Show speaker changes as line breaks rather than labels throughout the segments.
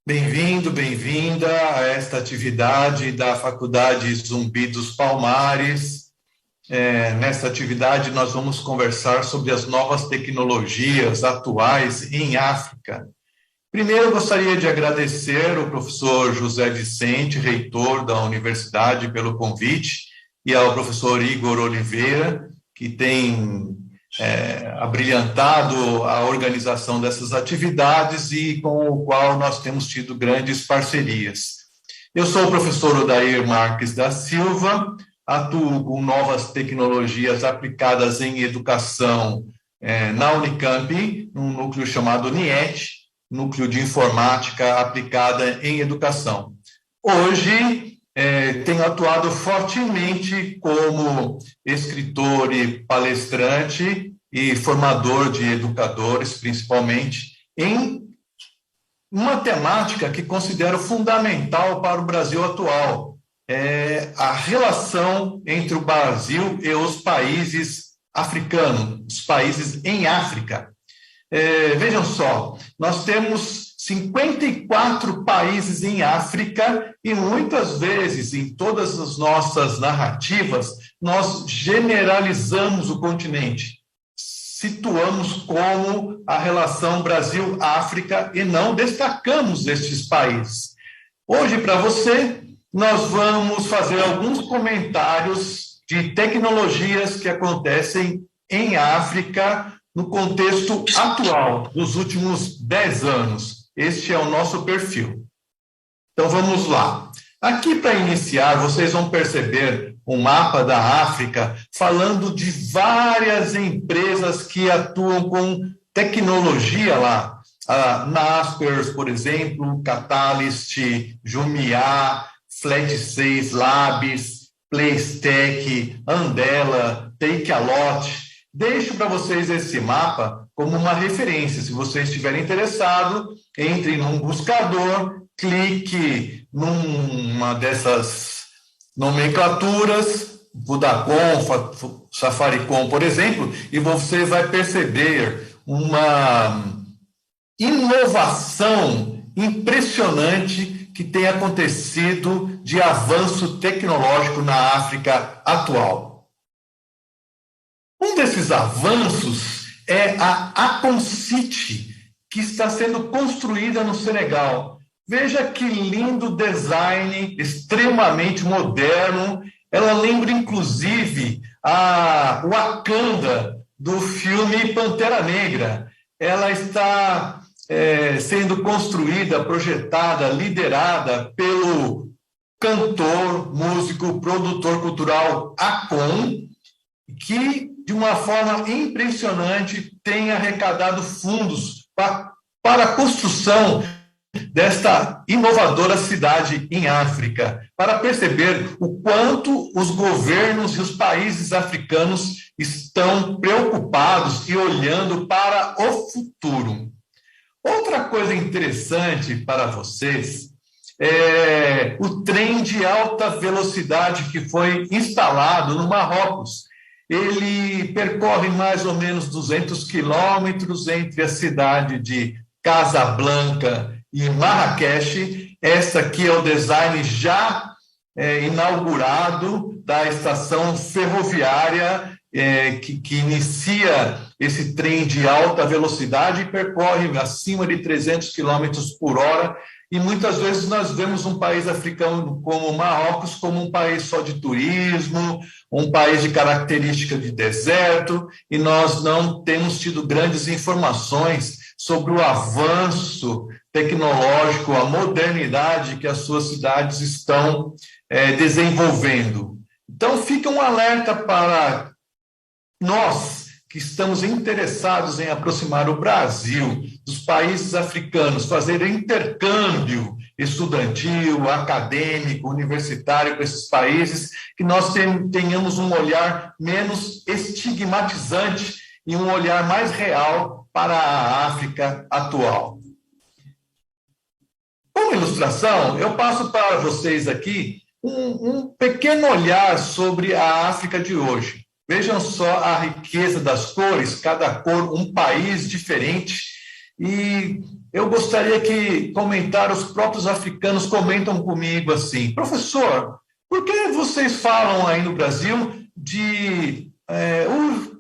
Bem-vindo, bem-vinda a esta atividade da Faculdade Zumbi dos Palmares. Nesta atividade, nós vamos conversar sobre as novas tecnologias atuais em África. Primeiro, eu gostaria de agradecer ao professor José Vicente, reitor da universidade, pelo convite, e ao professor Igor Oliveira, que tem abrilhantado a organização dessas atividades e com o qual nós temos tido grandes parcerias. Eu sou o professor Odair Marques da Silva, atuo com novas tecnologias aplicadas em educação na Unicamp, num núcleo chamado NIET, Núcleo de Informática Aplicada em Educação. Hoje, tenho atuado fortemente como escritor e palestrante e formador de educadores, principalmente, em uma temática que considero fundamental para o Brasil atual, a relação entre o Brasil e os países africanos, os países em África. Vejam só, nós temos 54 países em África e muitas vezes, em todas as nossas narrativas, nós generalizamos o continente, situamos como a relação Brasil-África e não destacamos estes países. Hoje, para você, nós vamos fazer alguns comentários de tecnologias que acontecem em África no contexto atual, dos últimos 10 anos. Este é o nosso perfil. Então, vamos lá. Aqui, para iniciar, vocês vão perceber um mapa da África falando de várias empresas que atuam com tecnologia lá. A Naspers, por exemplo, Catalyst, Jumia, Flat 6 Labs, Playstack, Andela, Takealot. Deixo para vocês esse mapa como uma referência. Se vocês estiverem interessados, entre num buscador, clique numa dessas nomenclaturas, Vodacom, Safaricom, por exemplo, e você vai perceber uma inovação impressionante que tem acontecido de avanço tecnológico na África atual. Um desses avanços é a Acon City, que está sendo construída no Senegal. Veja que lindo design, extremamente moderno. Ela lembra, inclusive, a Wakanda, do filme Pantera Negra. Ela está sendo construída, projetada, liderada pelo cantor, músico, produtor cultural Akon, que, de uma forma impressionante, tem arrecadado fundos para a construção desta inovadora cidade em África, para perceber o quanto os governos e os países africanos estão preocupados e olhando para o futuro. Outra coisa interessante para vocês é o trem de alta velocidade que foi instalado no Marrocos. Ele percorre mais ou menos 200 quilômetros entre a cidade de Casablanca e Marrakech. Essa aqui é o design já inaugurado da estação ferroviária que inicia esse trem de alta velocidade e percorre acima de 300 quilômetros por hora. E muitas vezes nós vemos um país africano como o Marrocos como um país só de turismo, um país de característica de deserto, e nós não temos tido grandes informações sobre o avanço tecnológico, a modernidade que as suas cidades estão desenvolvendo. Então, fica um alerta para nós que estamos interessados em aproximar o Brasil dos países africanos, fazer intercâmbio estudantil, acadêmico, universitário com esses países, que nós tenhamos um olhar menos estigmatizante e um olhar mais real para a África atual. Como ilustração, eu passo para vocês aqui um pequeno olhar sobre a África de hoje. Vejam só a riqueza das cores, cada cor um país diferente, e eu gostaria que os próprios africanos comentam comigo assim, professor, por que vocês falam aí no Brasil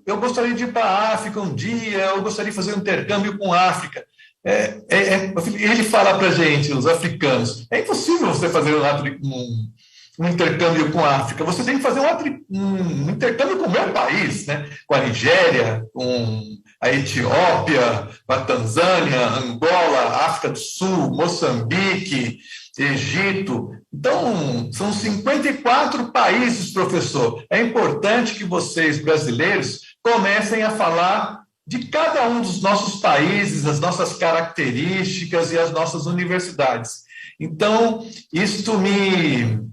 eu gostaria de ir para a África um dia, eu gostaria de fazer um intercâmbio com a África. Ele fala para a gente, os africanos, é impossível você fazer um intercâmbio com a África, você tem que fazer um intercâmbio com o meu país, né? Com a Nigéria, com a Etiópia, com a Tanzânia, Angola, África do Sul, Moçambique, Egito. Então, são 54 países, professor. É importante que vocês, brasileiros, comecem a falar de cada um dos nossos países, as nossas características e as nossas universidades. Então, isto me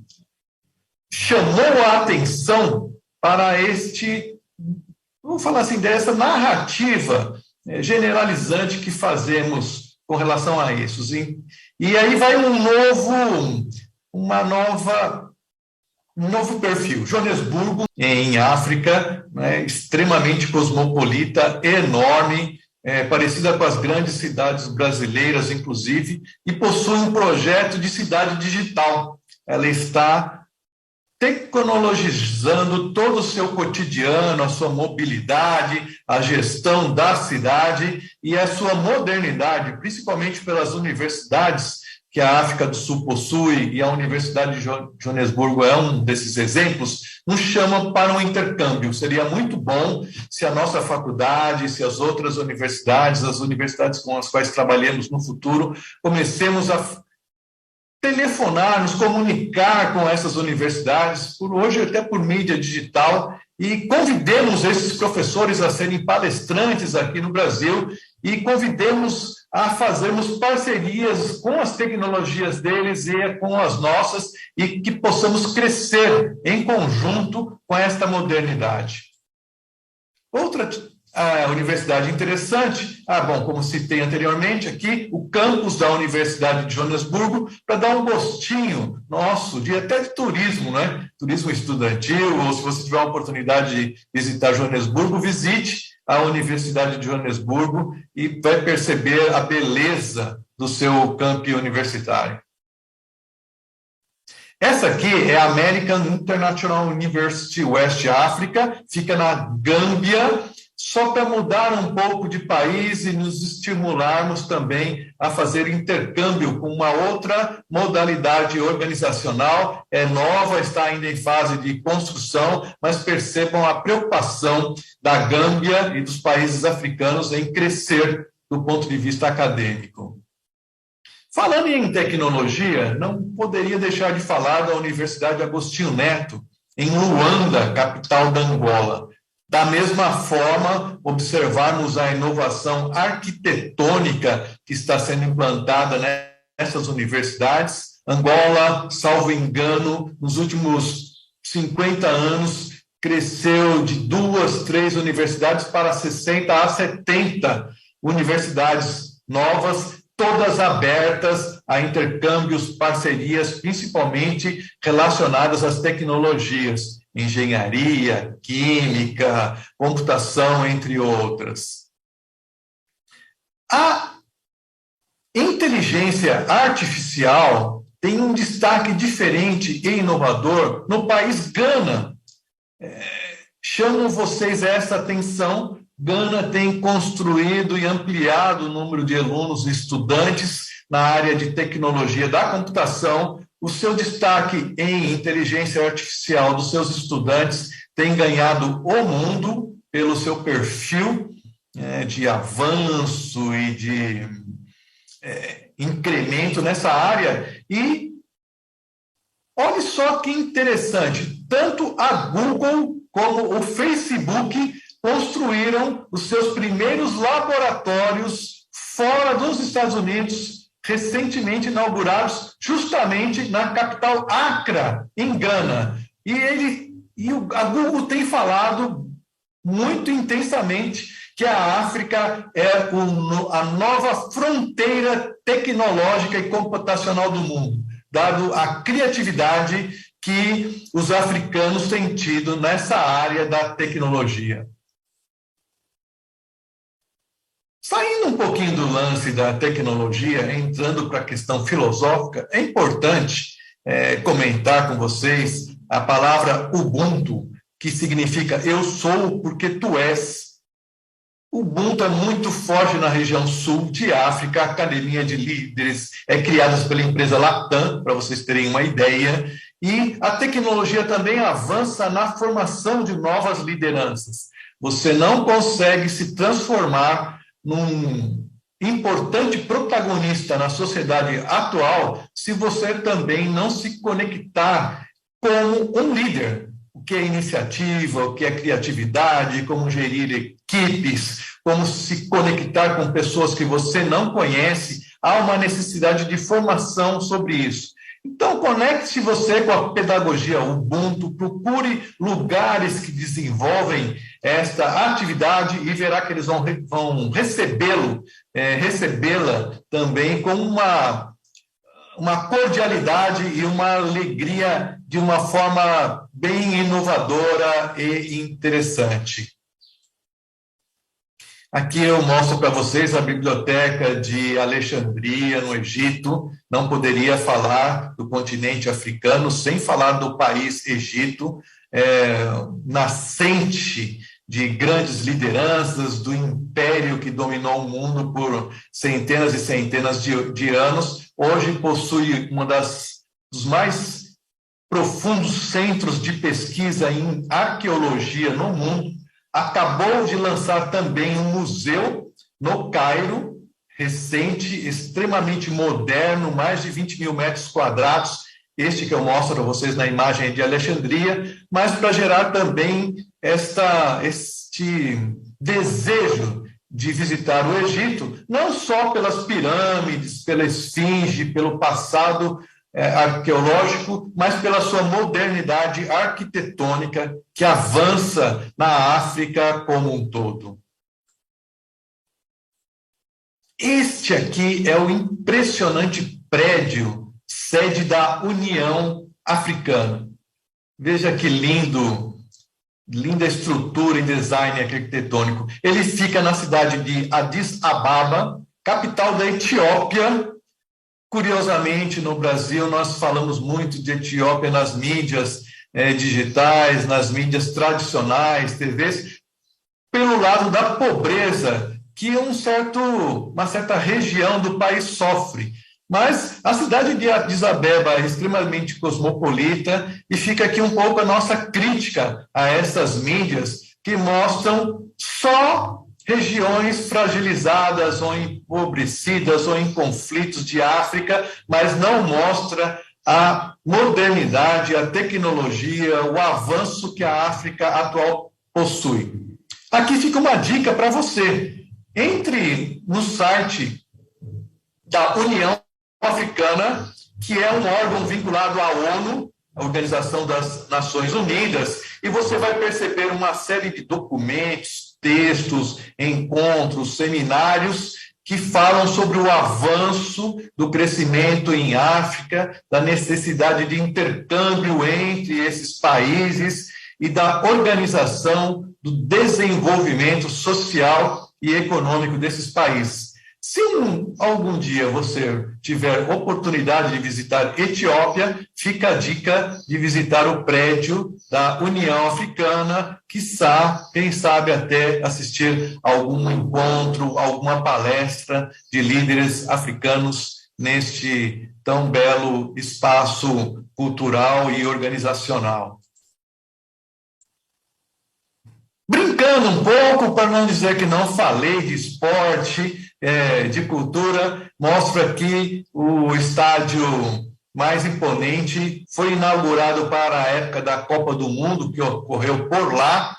chamou a atenção para vamos falar assim, dessa narrativa generalizante que fazemos com relação a isso. E aí vai um novo perfil. Joanesburgo, em África, né, extremamente cosmopolita, enorme, parecida com as grandes cidades brasileiras, inclusive, e possui um projeto de cidade digital. Ela está tecnologizando todo o seu cotidiano, a sua mobilidade, a gestão da cidade e a sua modernidade, principalmente pelas universidades que a África do Sul possui, e a Universidade de Joanesburgo é um desses exemplos, nos chamam para um intercâmbio. Seria muito bom se a nossa faculdade, se as outras universidades, as universidades com as quais trabalhemos no futuro, comecemos a telefonar, nos comunicar com essas universidades, hoje até por mídia digital, e convidemos esses professores a serem palestrantes aqui no Brasil e convidemos a fazermos parcerias com as tecnologias deles e com as nossas e que possamos crescer em conjunto com esta modernidade. Outra universidade interessante, como citei anteriormente aqui, o campus da Universidade de Joanesburgo, para dar um gostinho nosso, até de turismo, né? Turismo estudantil, ou se você tiver a oportunidade de visitar Joanesburgo, visite a Universidade de Joanesburgo e vai perceber a beleza do seu campi universitário. Essa aqui é a American International University West Africa, fica na Gâmbia, só para mudar um pouco de país e nos estimularmos também a fazer intercâmbio com uma outra modalidade organizacional. É nova, está ainda em fase de construção, mas percebam a preocupação da Gâmbia e dos países africanos em crescer do ponto de vista acadêmico. Falando em tecnologia, não poderia deixar de falar da Universidade Agostinho Neto, em Luanda, capital da Angola. Da mesma forma, observarmos a inovação arquitetônica que está sendo implantada nessas universidades. Angola, salvo engano, nos últimos 50 anos, cresceu de 2, 3 universidades para 60 a 70 universidades novas, todas abertas a intercâmbios, parcerias, principalmente relacionadas às tecnologias, engenharia, química, computação, entre outras. A inteligência artificial tem um destaque diferente e inovador no país Gana. Chamo vocês a essa atenção. Gana tem construído e ampliado o número de alunos e estudantes na área de tecnologia da computação. O seu destaque em inteligência artificial dos seus estudantes tem ganhado o mundo pelo seu perfil de avanço e de incremento nessa área. E olha só que interessante, tanto a Google como o Facebook construíram os seus primeiros laboratórios fora dos Estados Unidos, recentemente inaugurados justamente na capital Accra, em Gana. A Google tem falado muito intensamente que a África é a nova fronteira tecnológica e computacional do mundo, dado a criatividade que os africanos têm tido nessa área da tecnologia. Saindo um pouquinho do lance da tecnologia, entrando para a questão filosófica, é importante comentar com vocês a palavra Ubuntu, que significa eu sou porque tu és. Ubuntu é muito forte na região sul de África, a Academia de Líderes é criada pela empresa Latam, para vocês terem uma ideia, e a tecnologia também avança na formação de novas lideranças. Você não consegue se transformar num importante protagonista na sociedade atual se você também não se conectar como um líder. O que é iniciativa, o que é criatividade, como gerir equipes, como se conectar com pessoas que você não conhece, há uma necessidade de formação sobre isso. Então, conecte-se você com a pedagogia Ubuntu, procure lugares que desenvolvem esta atividade e verá que eles vão recebê-la também com uma cordialidade e uma alegria de uma forma bem inovadora e interessante. Aqui eu mostro para vocês a biblioteca de Alexandria, no Egito. Não poderia falar do continente africano sem falar do país Egito, nascente de grandes lideranças, do império que dominou o mundo por centenas e centenas de anos. Hoje possui dos mais profundos centros de pesquisa em arqueologia no mundo. Acabou de lançar também um museu no Cairo, recente, extremamente moderno, mais de 20 mil metros quadrados, este que eu mostro para vocês na imagem de Alexandria, mas para gerar também este desejo de visitar o Egito, não só pelas pirâmides, pela esfinge, pelo passado arqueológico, mas pela sua modernidade arquitetônica que avança na África como um todo. Este aqui é o impressionante prédio, sede da União Africana. Veja que linda estrutura em design arquitetônico. Ele fica na cidade de Addis Ababa, capital da Etiópia. Curiosamente, no Brasil, nós falamos muito de Etiópia nas mídias digitais, nas mídias tradicionais, TVs, pelo lado da pobreza que uma certa região do país sofre. Mas a cidade de Addis Abeba é extremamente cosmopolita e fica aqui um pouco a nossa crítica a essas mídias que mostram só regiões fragilizadas ou empobrecidas ou em conflitos de África, mas não mostra a modernidade, a tecnologia, o avanço que a África atual possui. Aqui fica uma dica para você. Entre no site da União Africana, que é um órgão vinculado à ONU, a Organização das Nações Unidas, e você vai perceber uma série de documentos, textos, encontros, seminários que falam sobre o avanço do crescimento em África, da necessidade de intercâmbio entre esses países e da organização do desenvolvimento social e econômico desses países. Se algum dia você tiver oportunidade de visitar Etiópia, fica a dica de visitar o prédio da União Africana, quem sabe até assistir algum encontro, alguma palestra de líderes africanos neste tão belo espaço cultural e organizacional. Brincando um pouco, para não dizer que não falei de esporte, de cultura, mostro aqui o estádio mais imponente, foi inaugurado para a época da Copa do Mundo, que ocorreu por lá,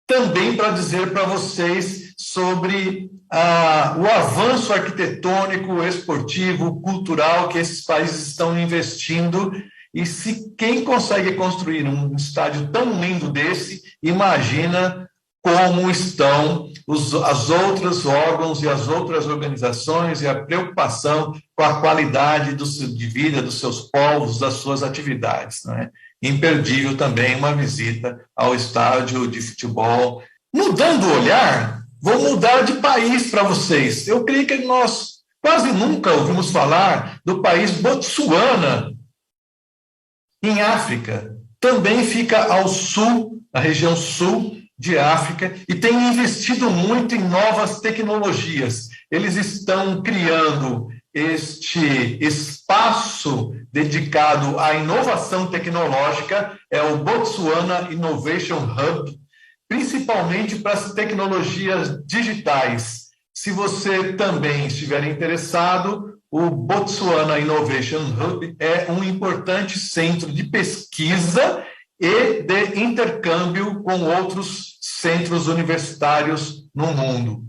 também para dizer para vocês sobre o avanço arquitetônico, esportivo, cultural que esses países estão investindo. E se quem consegue construir um estádio tão lindo desse, imagina como estão os outros órgãos e as outras organizações e a preocupação com a qualidade de vida dos seus povos, das suas atividades. Né? Imperdível também uma visita ao estádio de futebol. Mudando o olhar, Vou mudar de país para vocês. Eu creio que nós quase nunca ouvimos falar do país Botsuana, em África. Também fica ao sul, na região sul de África, e tem investido muito em novas tecnologias. Eles estão criando este espaço dedicado à inovação tecnológica, é o Botswana Innovation Hub, principalmente para as tecnologias digitais. Se você também estiver interessado, o Botswana Innovation Hub é um importante centro de pesquisa e de intercâmbio com outros centros universitários no mundo.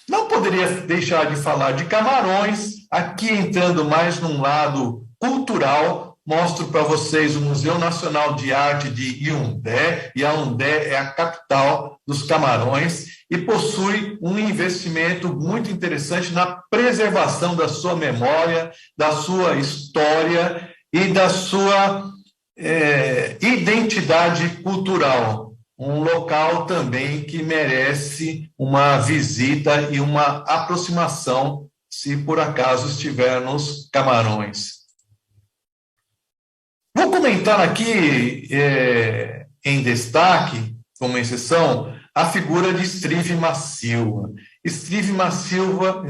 Não poderia deixar de falar de Camarões, aqui entrando mais num lado cultural. Mostro para vocês o Museu Nacional de Arte de Yaoundé, e Yaoundé é a capital dos Camarões, e possui um investimento muito interessante na preservação da sua memória, da sua história e da sua identidade cultural. Um local também que merece uma visita e uma aproximação, se por acaso estiver nos Camarões. Vou comentar aqui, em destaque, como exceção, a figura de Steve Masilwa. Steve Masilwa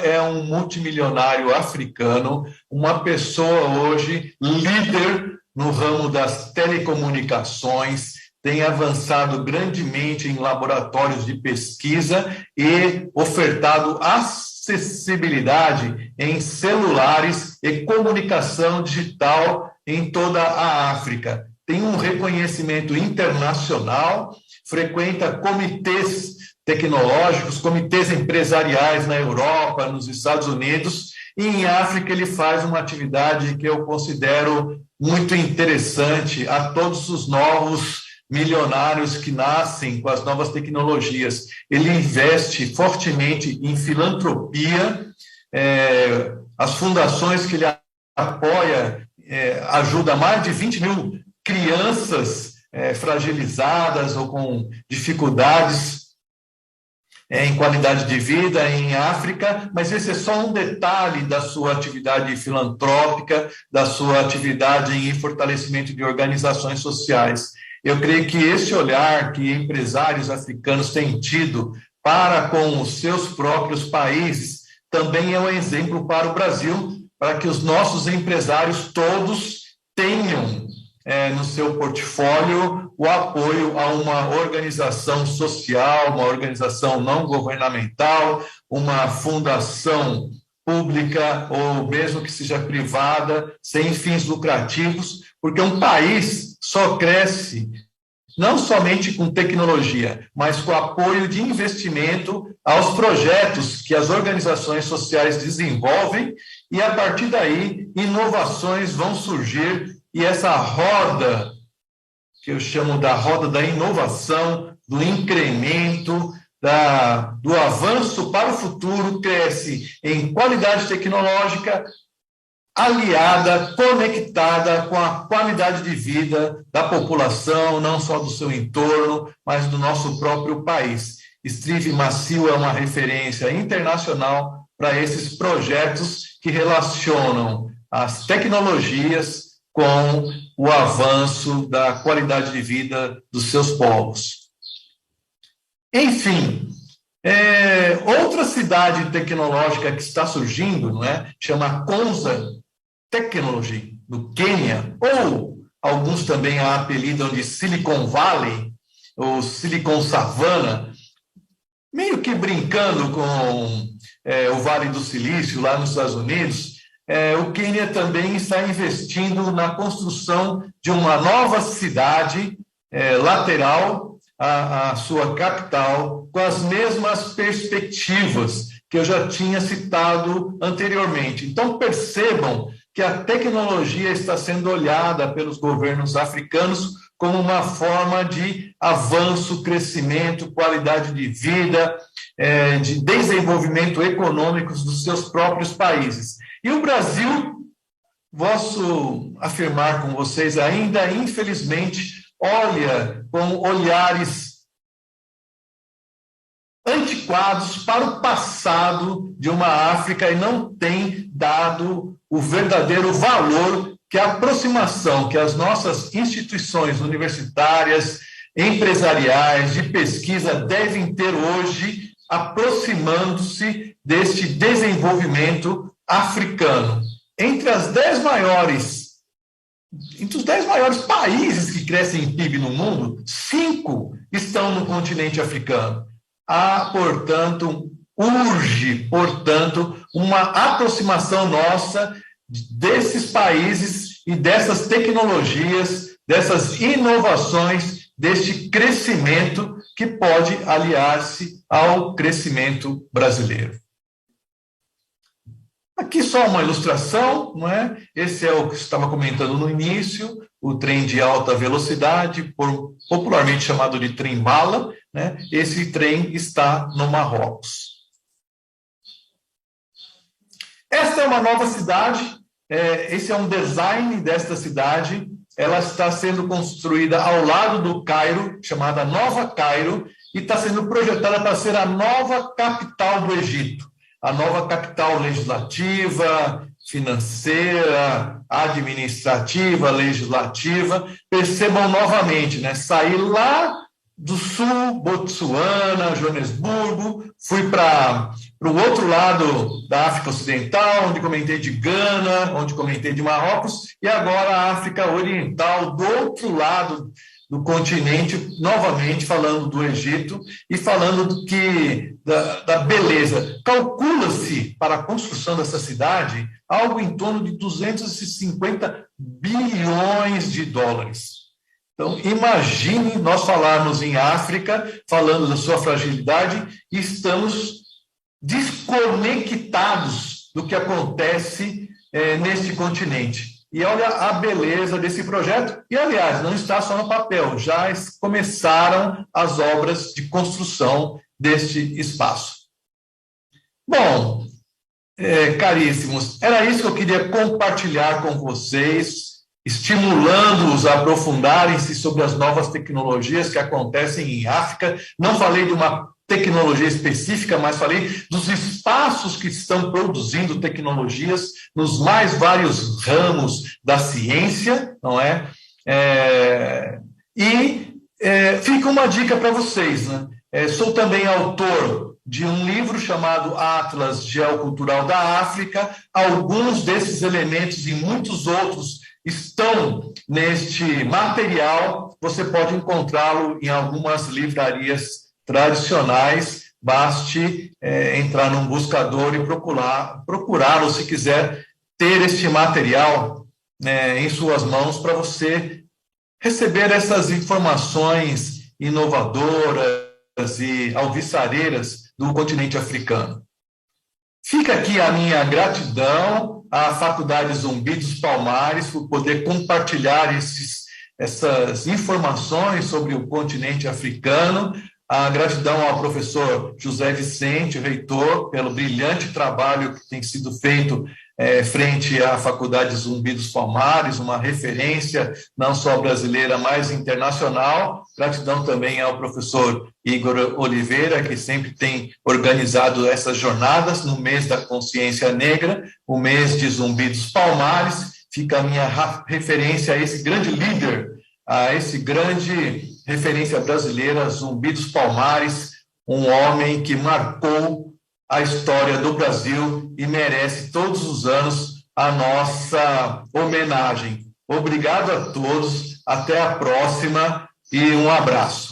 é um multimilionário africano, uma pessoa hoje líder no ramo das telecomunicações, tem avançado grandemente em laboratórios de pesquisa e ofertado acessibilidade em celulares e comunicação digital em toda a África. Tem um reconhecimento internacional, frequenta comitês tecnológicos, comitês empresariais na Europa, nos Estados Unidos, e em África ele faz uma atividade que eu considero muito interessante a todos os novos milionários que nascem com as novas tecnologias. Ele investe fortemente em filantropia, as fundações que ele apoia ajuda mais de 20 mil crianças fragilizadas ou com dificuldades em qualidade de vida em África, mas esse é só um detalhe da sua atividade filantrópica, da sua atividade em fortalecimento de organizações sociais. Eu creio que esse olhar que empresários africanos têm tido para com os seus próprios países também é um exemplo para o Brasil, para que os nossos empresários todos tenham no seu portfólio o apoio a uma organização social, uma organização não governamental, uma fundação pública ou mesmo que seja privada, sem fins lucrativos, porque um país só cresce não somente com tecnologia, mas com apoio de investimento aos projetos que as organizações sociais desenvolvem, e a partir daí inovações vão surgir, e essa roda, que eu chamo da roda da inovação, do incremento, do avanço para o futuro, cresce em qualidade tecnológica, aliada, conectada com a qualidade de vida da população, não só do seu entorno, mas do nosso próprio país. Steve Masilwa é uma referência internacional para esses projetos que relacionam as tecnologias com o avanço da qualidade de vida dos seus povos. Enfim, outra cidade tecnológica que está surgindo, não é? Chama Konza Technology, no Quênia, ou alguns também a apelidam de Silicon Valley, ou Silicon Savannah, meio que brincando com o Vale do Silício, lá nos Estados Unidos. O Quênia também está investindo na construção de uma nova cidade lateral à sua capital, com as mesmas perspectivas que eu já tinha citado anteriormente. Então, percebam que a tecnologia está sendo olhada pelos governos africanos como uma forma de avanço, crescimento, qualidade de vida, de desenvolvimento econômico dos seus próprios países. E o Brasil, posso afirmar com vocês, ainda, infelizmente, olha com olhares antiquados para o passado de uma África e não têm dado o verdadeiro valor que a aproximação que as nossas instituições universitárias, empresariais, de pesquisa devem ter hoje, aproximando-se deste desenvolvimento africano. Entre os 10 maiores países que crescem em PIB no mundo, 5 estão no continente africano. Há, portanto, uma aproximação nossa desses países e dessas tecnologias, dessas inovações, deste crescimento que pode aliar-se ao crescimento brasileiro. Aqui só uma ilustração, não é? Esse é o que estava comentando no início, o trem de alta velocidade, popularmente chamado de trem-bala, né? Esse trem está no Marrocos. Esta é uma nova cidade, esse é um design desta cidade, ela está sendo construída ao lado do Cairo, chamada Nova Cairo, e está sendo projetada para ser a nova capital do Egito. A nova capital legislativa, financeira, administrativa, legislativa. Percebam novamente, né? Saí lá do sul, Botsuana, Joanesburgo, fui para o outro lado da África Ocidental, onde comentei de Gana, onde comentei de Marrocos, e agora a África Oriental, do outro lado do continente, novamente falando do Egito e falando da beleza. Calcula-se, para a construção dessa cidade, algo em torno de 250 bilhões de dólares. Então, imagine nós falarmos em África, falando da sua fragilidade, e estamos desconectados do que acontece neste continente. E olha a beleza desse projeto. E, aliás, não está só no papel, já começaram as obras de construção deste espaço. Bom, caríssimos, era isso que eu queria compartilhar com vocês, estimulando-os a aprofundarem-se sobre as novas tecnologias que acontecem em África. Não falei de uma tecnologia específica, mas falei dos espaços que estão produzindo tecnologias nos mais vários ramos da ciência, não é? Fica uma dica para vocês, né? Sou também autor de um livro chamado Atlas Geocultural da África. Alguns desses elementos e muitos outros estão neste material. Você pode encontrá-lo em algumas livrarias tradicionais. Baste entrar num buscador e procurá-lo se quiser ter este material, né, em suas mãos, para você receber essas informações inovadoras e alvissareiras do continente africano. Fica aqui a minha gratidão à Faculdade Zumbi dos Palmares por poder compartilhar essas informações sobre o continente africano. A gratidão ao professor José Vicente, reitor, pelo brilhante trabalho que tem sido feito frente à Faculdade Zumbi dos Palmares, uma referência não só brasileira, mas internacional. Gratidão também ao professor Igor Oliveira, que sempre tem organizado essas jornadas no mês da consciência negra, o mês de Zumbi dos Palmares. Fica a minha referência a esse grande líder, a esse grande referência brasileira, Zumbi dos Palmares, um homem que marcou a história do Brasil e merece todos os anos a nossa homenagem. Obrigado a todos, até a próxima e um abraço.